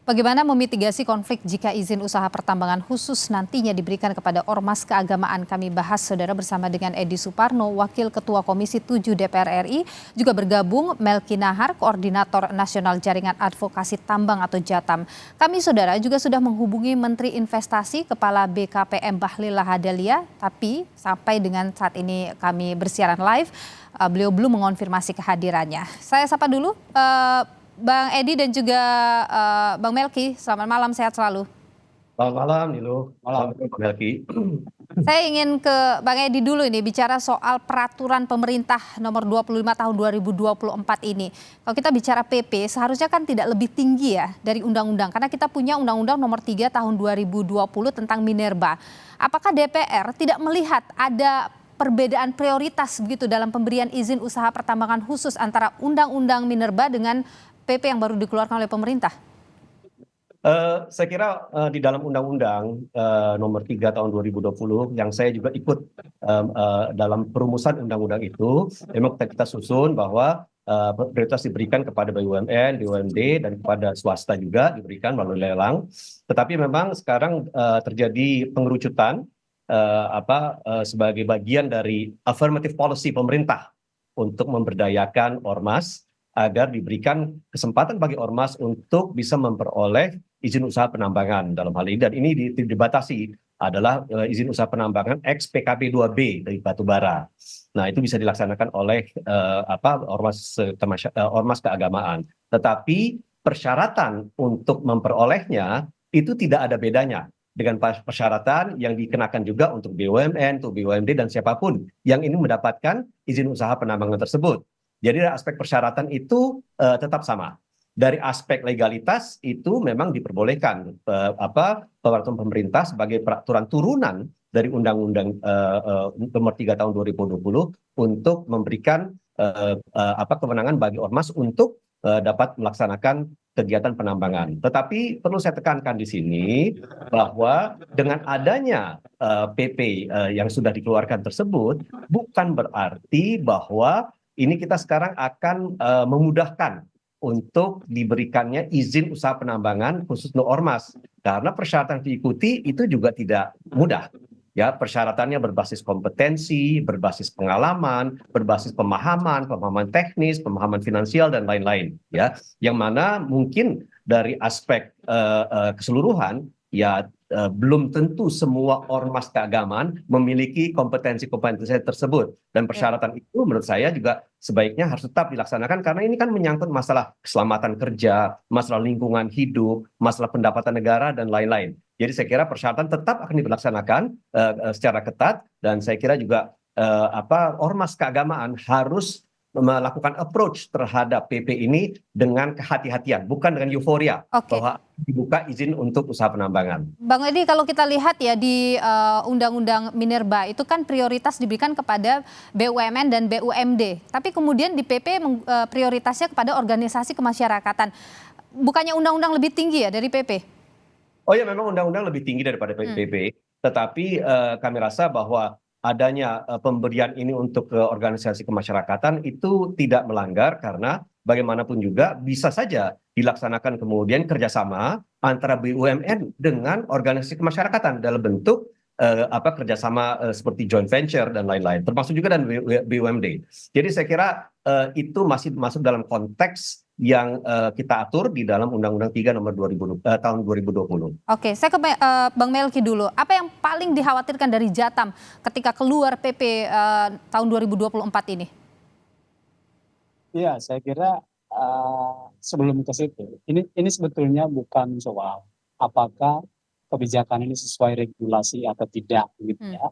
Bagaimana memitigasi konflik jika izin usaha pertambangan khusus nantinya diberikan kepada ormas keagamaan? Kami bahas saudara bersama dengan Edi Suparno, Wakil Ketua Komisi 7 DPR RI, juga bergabung Melki Nahar, Koordinator Nasional Jaringan Advokasi Tambang atau JATAM. Kami saudara juga sudah menghubungi Menteri Investasi Kepala BKPM Bahlil Lahadalia, tapi sampai dengan saat ini kami bersiaran live, beliau belum mengonfirmasi kehadirannya. Saya sapa dulu Bang Edi dan juga Bang Melki, selamat malam, sehat selalu. Selamat malam, Nilu. Malam, Bang Melki. Saya ingin ke Bang Edi dulu ini, bicara soal peraturan pemerintah nomor 25 tahun 2024 ini. Kalau kita bicara PP, seharusnya kan tidak lebih tinggi ya dari undang-undang. Karena kita punya undang-undang nomor 3 tahun 2020 tentang minerba. Apakah DPR tidak melihat ada perbedaan prioritas begitu dalam pemberian izin usaha pertambangan khusus antara undang-undang minerba dengan PP yang baru dikeluarkan oleh pemerintah? Saya kira di dalam Undang-Undang nomor 3 tahun 2020 yang saya juga ikut dalam perumusan undang-undang itu, memang kita susun bahwa prioritas diberikan kepada BUMN, BUMD, dan kepada swasta juga diberikan melalui lelang. Tetapi memang sekarang terjadi pengerucutan sebagai bagian dari affirmative policy pemerintah untuk memberdayakan ormas agar diberikan kesempatan bagi ormas untuk bisa memperoleh izin usaha penambangan dalam hal ini, dan ini dibatasi adalah izin usaha penambangan ex PKB 2B dari batubara. Nah, itu bisa dilaksanakan oleh ormas keagamaan. Tetapi persyaratan untuk memperolehnya itu tidak ada bedanya dengan persyaratan yang dikenakan juga untuk BUMN, untuk BUMD, dan siapapun yang ini mendapatkan izin usaha penambangan tersebut. Jadi dari aspek persyaratan itu tetap sama. Dari aspek legalitas itu memang diperbolehkan peraturan pemerintah sebagai peraturan turunan dari Undang-Undang nomor 3 tahun 2020 untuk memberikan kewenangan bagi ormas untuk dapat melaksanakan kegiatan penambangan. Tetapi perlu saya tekankan di sini bahwa dengan adanya PP yang sudah dikeluarkan tersebut bukan berarti bahwa ini kita sekarang akan memudahkan untuk diberikannya izin usaha penambangan khusus untuk ormas, karena persyaratan diikuti itu juga tidak mudah. Ya, persyaratannya berbasis kompetensi, berbasis pengalaman, berbasis pemahaman teknis, pemahaman finansial, dan lain-lain. Ya, yang mana mungkin dari aspek keseluruhan ya belum tentu semua ormas keagamaan memiliki kompetensi tersebut, dan persyaratan itu menurut saya juga sebaiknya harus tetap dilaksanakan karena ini kan menyangkut masalah keselamatan kerja, masalah lingkungan hidup, masalah pendapatan negara, dan lain-lain. Jadi saya kira persyaratan tetap akan dilaksanakan secara ketat, dan saya kira juga ormas keagamaan harus melakukan approach terhadap PP ini dengan kehati-hatian, bukan dengan euforia bahwa dibuka izin untuk usaha penambangan. Bang Edi, kalau kita lihat ya di Undang-Undang Minerba itu kan prioritas diberikan kepada BUMN dan BUMD, tapi kemudian di PP prioritasnya kepada organisasi kemasyarakatan. Bukannya undang-undang lebih tinggi ya dari PP? Oh ya, memang undang-undang lebih tinggi daripada PP, tetapi kami rasa bahwa adanya pemberian ini untuk ke organisasi kemasyarakatan itu tidak melanggar karena bagaimanapun juga bisa saja dilaksanakan kemudian kerjasama antara BUMN dengan organisasi kemasyarakatan dalam bentuk kerjasama seperti joint venture dan lain-lain, termasuk juga dan BUMD. Jadi saya kira itu masih masuk dalam konteks yang kita atur di dalam Undang-Undang 3 nomor tahun 2020. Oke, saya ke Bang Melki dulu. Apa yang paling dikhawatirkan dari JATAM ketika keluar PP tahun 2024 ini? Iya, saya kira sebelum ke situ, ini sebetulnya bukan soal apakah kebijakan ini sesuai regulasi atau tidak, gitu ya.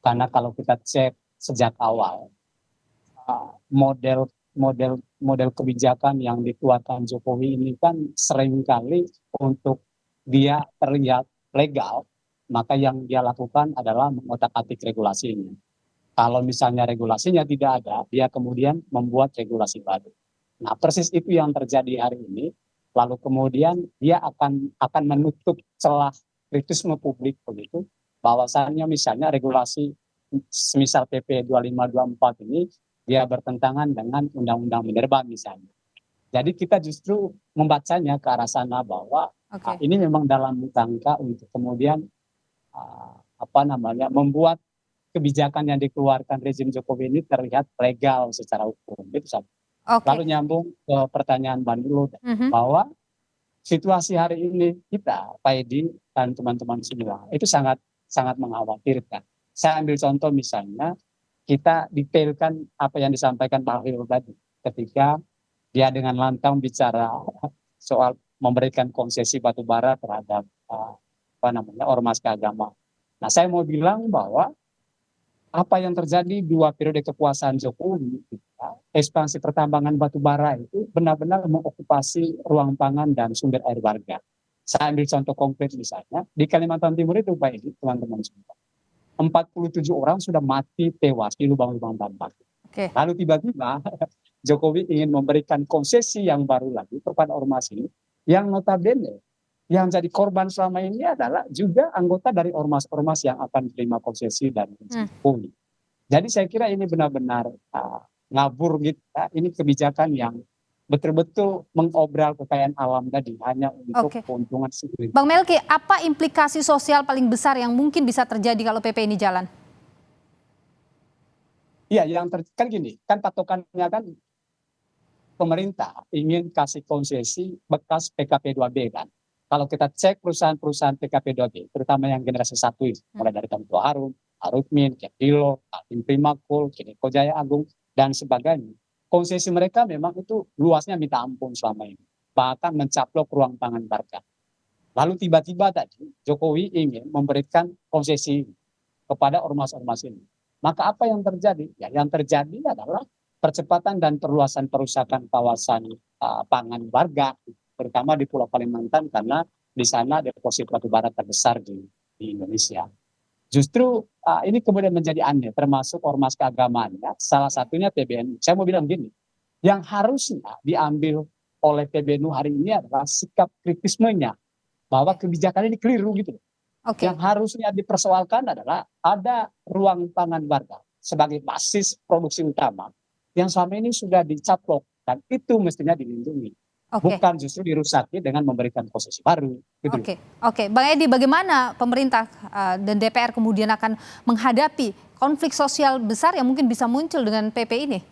Karena kalau kita cek sejak awal, model kebijakan yang dikeluarkan Jokowi ini kan seringkali untuk dia terlihat legal, maka yang dia lakukan adalah mengotak-atik regulasinya. Kalau misalnya regulasinya tidak ada, dia kemudian membuat regulasi baru. Nah, persis itu yang terjadi hari ini. Lalu kemudian dia akan menutup celah kritisme publik begitu, bahwasannya misalnya regulasi semisal PP 2524 ini dia bertentangan dengan Undang-Undang Minerba misalnya. Jadi kita justru membacanya ke arah sana bahwa Oke. Ini memang dalam rangka untuk kemudian membuat kebijakan yang dikeluarkan rezim Jokowi ini terlihat legal secara hukum. Itu satu. Oke. Lalu nyambung ke pertanyaan Bang Dulu Mhm. bahwa situasi hari ini kita, Pak Edi dan teman-teman semua itu sangat sangat mengkhawatirkan. Saya ambil contoh misalnya kita detailkan apa yang disampaikan Pak Bahlil tadi ketika dia dengan lantang bicara soal memberikan konsesi batu bara terhadap ormas keagamaan. Nah, saya mau bilang bahwa apa yang terjadi 2 periode kekuasaan Jokowi, ekspansi pertambangan batu bara itu benar-benar mengokupasi ruang pangan dan sumber air warga. Saya ambil contoh konkret misalnya, di Kalimantan Timur itu Pak Edi, teman-teman semua, 47 orang sudah mati tewas di lubang-lubang tambang. Oke. Lalu tiba-tiba Jokowi ingin memberikan konsesi yang baru lagi kepada ormas ini, yang notabene yang jadi korban selama ini adalah juga anggota dari ormas-ormas yang akan terima konsesi dan Jokowi. Jadi saya kira ini benar-benar ngabur gitu. Ini kebijakan yang betul-betul mengobral kekayaan alam tadi hanya untuk keuntungan sendiri. Bang Melki, apa implikasi sosial paling besar yang mungkin bisa terjadi kalau PP ini jalan? Iya, kan gini, kan patokannya kan pemerintah ingin kasih konsesi bekas PKP 2B kan. Kalau kita cek perusahaan-perusahaan PKP 2B, terutama yang generasi 1 ini, mulai dari Tamtu Harum, Arutmin, Kepilo, Altim Primakul, Kineko Jaya Agung, dan sebagainya. Konsesi mereka memang itu luasnya minta ampun selama ini. Bahkan mencaplok ruang pangan warga. Lalu tiba-tiba tadi Jokowi ingin memberikan konsesi kepada ormas-ormas ini. Maka apa yang terjadi? Ya, yang terjadi adalah percepatan dan perluasan perusakan kawasan pangan warga, terutama di Pulau Kalimantan karena di sana deposit batubara terbesar di Indonesia. Justru ini kemudian menjadi aneh, termasuk ormas keagamaan. Ya. Salah satunya PBNU. Saya mau bilang gini, yang harusnya diambil oleh PBNU hari ini adalah sikap kritismenya bahwa kebijakan ini keliru gitu. Yang harusnya dipersoalkan adalah ada ruang pangan warga sebagai basis produksi utama yang selama ini sudah dicaplok dan itu mestinya dilindungi. Bukan justru dirusaki dengan memberikan konsesi baru. Gitu. Oke. Bang Edi, bagaimana pemerintah dan DPR kemudian akan menghadapi konflik sosial besar yang mungkin bisa muncul dengan PP ini?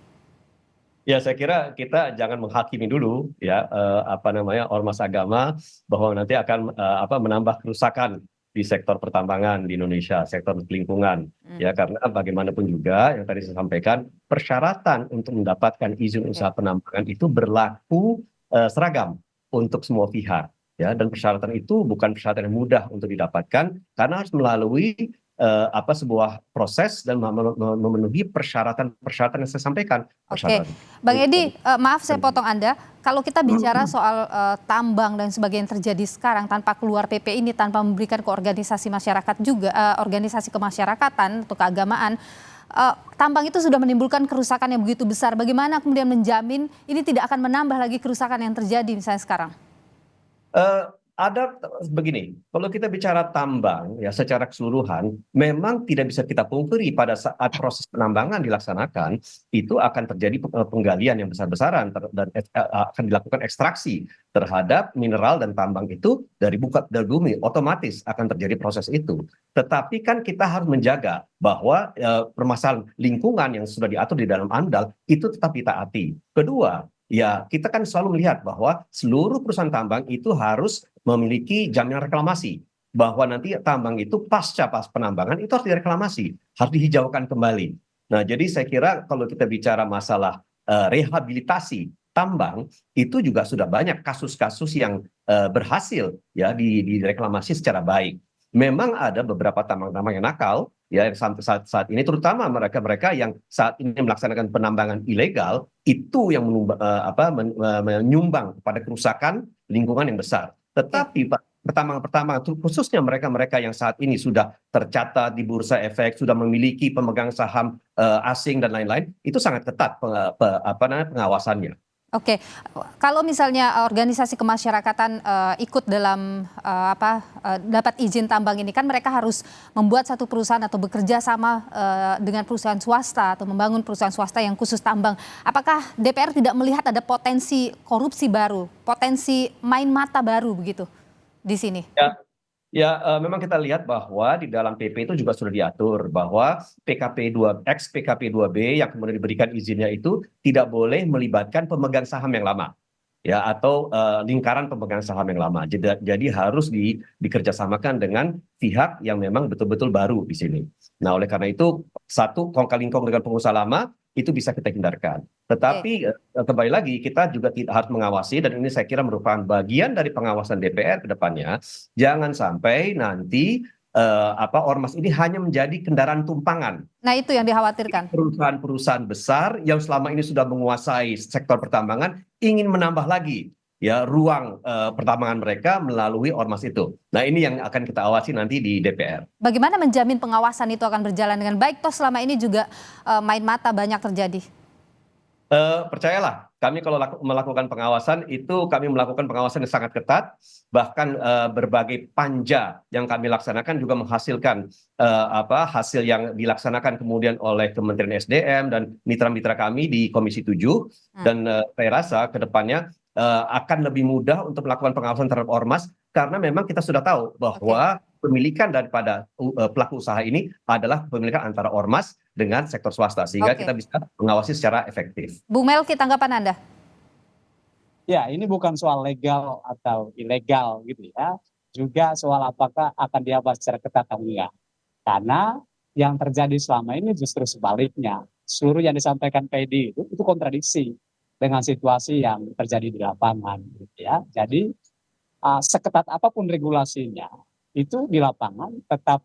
Ya, saya kira kita jangan menghakimi dulu ya ormas agama bahwa nanti akan menambah kerusakan di sektor pertambangan di Indonesia, sektor lingkungan. Ya, karena bagaimanapun juga yang tadi saya sampaikan, persyaratan untuk mendapatkan izin usaha penambangan itu berlaku seragam untuk semua pihak, ya, dan persyaratan itu bukan persyaratan yang mudah untuk didapatkan karena harus melalui sebuah proses dan memenuhi persyaratan yang saya sampaikan. Bang Edi, maaf saya potong Anda. Kalau kita bicara soal tambang dan sebagainya yang terjadi sekarang tanpa keluar PP ini, tanpa memberikan ke organisasi masyarakat juga, organisasi kemasyarakatan atau keagamaan, tambang itu sudah menimbulkan kerusakan yang begitu besar. Bagaimana kemudian menjamin ini tidak akan menambah lagi kerusakan yang terjadi misalnya sekarang? Ada begini, kalau kita bicara tambang ya secara keseluruhan, memang tidak bisa kita pungkiri pada saat proses penambangan dilaksanakan itu akan terjadi penggalian yang besar-besaran dan akan dilakukan ekstraksi terhadap mineral dan tambang itu dari bumi, otomatis akan terjadi proses itu. Tetapi kan kita harus menjaga bahwa permasalahan lingkungan yang sudah diatur di dalam AMDAL itu tetap ditaati. Kedua, ya, kita kan selalu melihat bahwa seluruh perusahaan tambang itu harus memiliki jaminan reklamasi. Bahwa nanti tambang itu pasca penambangan itu harus direklamasi, harus dihijaukan kembali. Nah, jadi saya kira kalau kita bicara masalah rehabilitasi tambang, itu juga sudah banyak kasus-kasus yang berhasil ya direklamasi secara baik. Memang ada beberapa tambang-tambang yang nakal, ya saat ini terutama mereka yang saat ini melaksanakan penambangan ilegal itu yang menyumbang kepada kerusakan lingkungan yang besar. Tetapi pertambangan khususnya mereka yang saat ini sudah tercatat di bursa efek, sudah memiliki pemegang saham asing dan lain-lain, itu sangat ketat pengawasannya. Kalau misalnya organisasi kemasyarakatan ikut dalam dapat izin tambang ini, kan mereka harus membuat satu perusahaan atau bekerja sama dengan perusahaan swasta atau membangun perusahaan swasta yang khusus tambang. Apakah DPR tidak melihat ada potensi korupsi baru, potensi main mata baru begitu? di sini? Memang kita lihat bahwa di dalam PP itu juga sudah diatur bahwa PKP 2B yang kemudian diberikan izinnya itu tidak boleh melibatkan pemegang saham yang lama, ya, atau lingkaran pemegang saham yang lama. Jadi harus dikerjasamakan dengan pihak yang memang betul-betul baru di sini. Nah, oleh karena itu satu kongkal-lingkong dengan pengusaha lama itu bisa kita hindarkan. Tetapi kembali lagi kita juga tidak harus mengawasi, dan ini saya kira merupakan bagian dari pengawasan DPR ke depannya. Jangan sampai nanti ormas ini hanya menjadi kendaraan tumpangan Nah, itu yang dikhawatirkan. perusahaan-perusahaan besar yang selama ini sudah menguasai sektor pertambangan ingin menambah lagi ya ruang pertambangan mereka melalui ormas itu. Nah, ini yang akan kita awasi nanti di DPR. Bagaimana menjamin pengawasan itu akan berjalan dengan baik? Toh selama ini juga main mata banyak terjadi. Percayalah, kami kalau melakukan pengawasan itu kami melakukan pengawasan yang sangat ketat, bahkan berbagai panja yang kami laksanakan juga menghasilkan hasil yang dilaksanakan kemudian oleh Kementerian SDM dan mitra-mitra kami di Komisi 7. Dan saya rasa ke depannya akan lebih mudah untuk melakukan pengawasan terhadap ormas, karena memang kita sudah tahu bahwa pemilikan daripada pelaku usaha ini adalah pemilikan antara ormas dengan sektor swasta, sehingga kita bisa mengawasi secara efektif. Bung Melki, tanggapan Anda? Ya, ini bukan soal legal atau ilegal gitu ya, juga soal apakah akan diawasi secara ketat atau enggak. Karena yang terjadi selama ini justru sebaliknya. Seluruh yang disampaikan PD itu kontradiksi dengan situasi yang terjadi di lapangan gitu ya. Jadi seketat apapun regulasinya, itu di lapangan tetap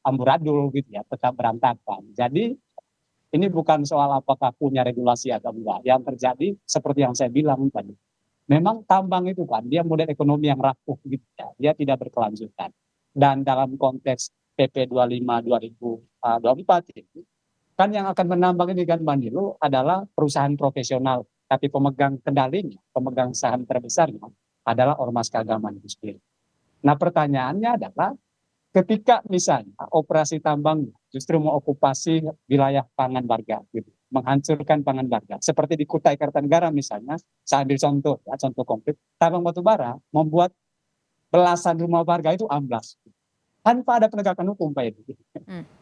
amburadul gitu ya, tetap berantakan. Jadi ini bukan soal apakah punya regulasi atau enggak. Yang terjadi seperti yang saya bilang tadi, memang tambang itu kan dia model ekonomi yang rapuh gitu ya, dia tidak berkelanjutan. Dan dalam konteks PP 25 2024 ini kan yang akan menambang ini kan Manilo adalah perusahaan profesional, tapi pemegang kendalinya, pemegang saham terbesarnya adalah ormas keagamaan itu sendiri. Nah, pertanyaannya adalah ketika misalnya operasi tambang justru mengokupasi wilayah pangan warga, gitu, menghancurkan pangan warga, seperti di Kutai Kartanegara misalnya, saya ambil contoh, ya, contoh konkret, tambang batubara membuat belasan rumah warga itu amblas, tanpa ada penegakan hukum, Pak Edi.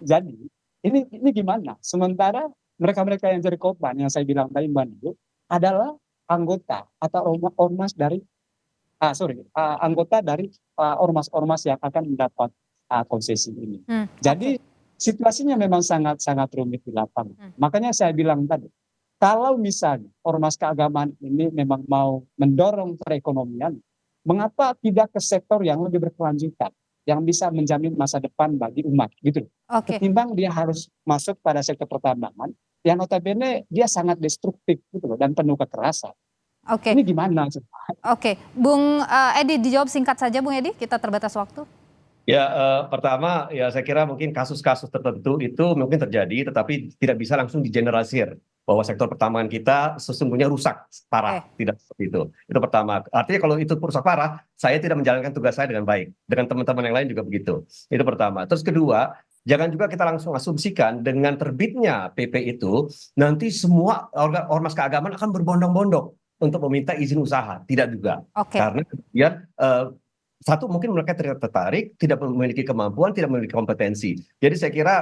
Jadi ini gimana? Sementara mereka-mereka yang jadi korban yang saya bilang tadi Mbak Nilu adalah anggota atau ormas dari anggota dari ormas-ormas yang akan mendapat konsesi ini. Jadi situasinya memang sangat rumit di lapangan. Makanya saya bilang tadi, kalau misalnya ormas keagamaan ini memang mau mendorong perekonomian, mengapa tidak ke sektor yang lebih berkelanjutan, yang bisa menjamin masa depan bagi umat, gitu. Ketimbang dia harus masuk pada sektor pertambangan, yang notabene dia sangat destruktif, gitu loh, dan penuh kekerasan. Ini gimana? Bung Edi, dijawab singkat saja Bung Edi, kita terbatas waktu. Ya, pertama ya saya kira mungkin kasus-kasus tertentu itu mungkin terjadi, tetapi tidak bisa langsung digeneralisir bahwa sektor pertambangan kita sesungguhnya rusak parah, tidak seperti itu. Itu pertama. Artinya kalau itu rusak parah, saya tidak menjalankan tugas saya dengan baik. Dengan teman-teman yang lain juga begitu. Itu pertama. Terus kedua, jangan juga kita langsung asumsikan dengan terbitnya PP itu nanti semua ormas keagamaan akan berbondong-bondong untuk meminta izin usaha. Tidak juga. Karena kemudian satu, mungkin mereka tidak tertarik, tidak memiliki kemampuan, tidak memiliki kompetensi. Jadi saya kira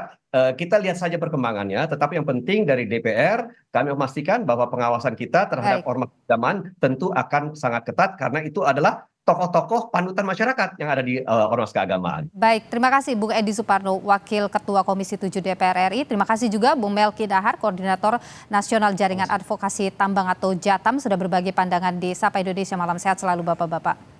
kita lihat saja perkembangannya, tetapi yang penting dari DPR, kami memastikan bahwa pengawasan kita terhadap ormas keagamaan tentu akan sangat ketat, karena itu adalah tokoh-tokoh panutan masyarakat yang ada di ormas keagamaan. Baik, terima kasih Bung Edi Suparno, Wakil Ketua Komisi 7 DPR RI. Terima kasih juga Bung Melki Dahar, Koordinator Nasional Jaringan Advokasi Tambang atau JATAM, sudah berbagi pandangan di Sapa Indonesia Malam. Sehat selalu Bapak-Bapak.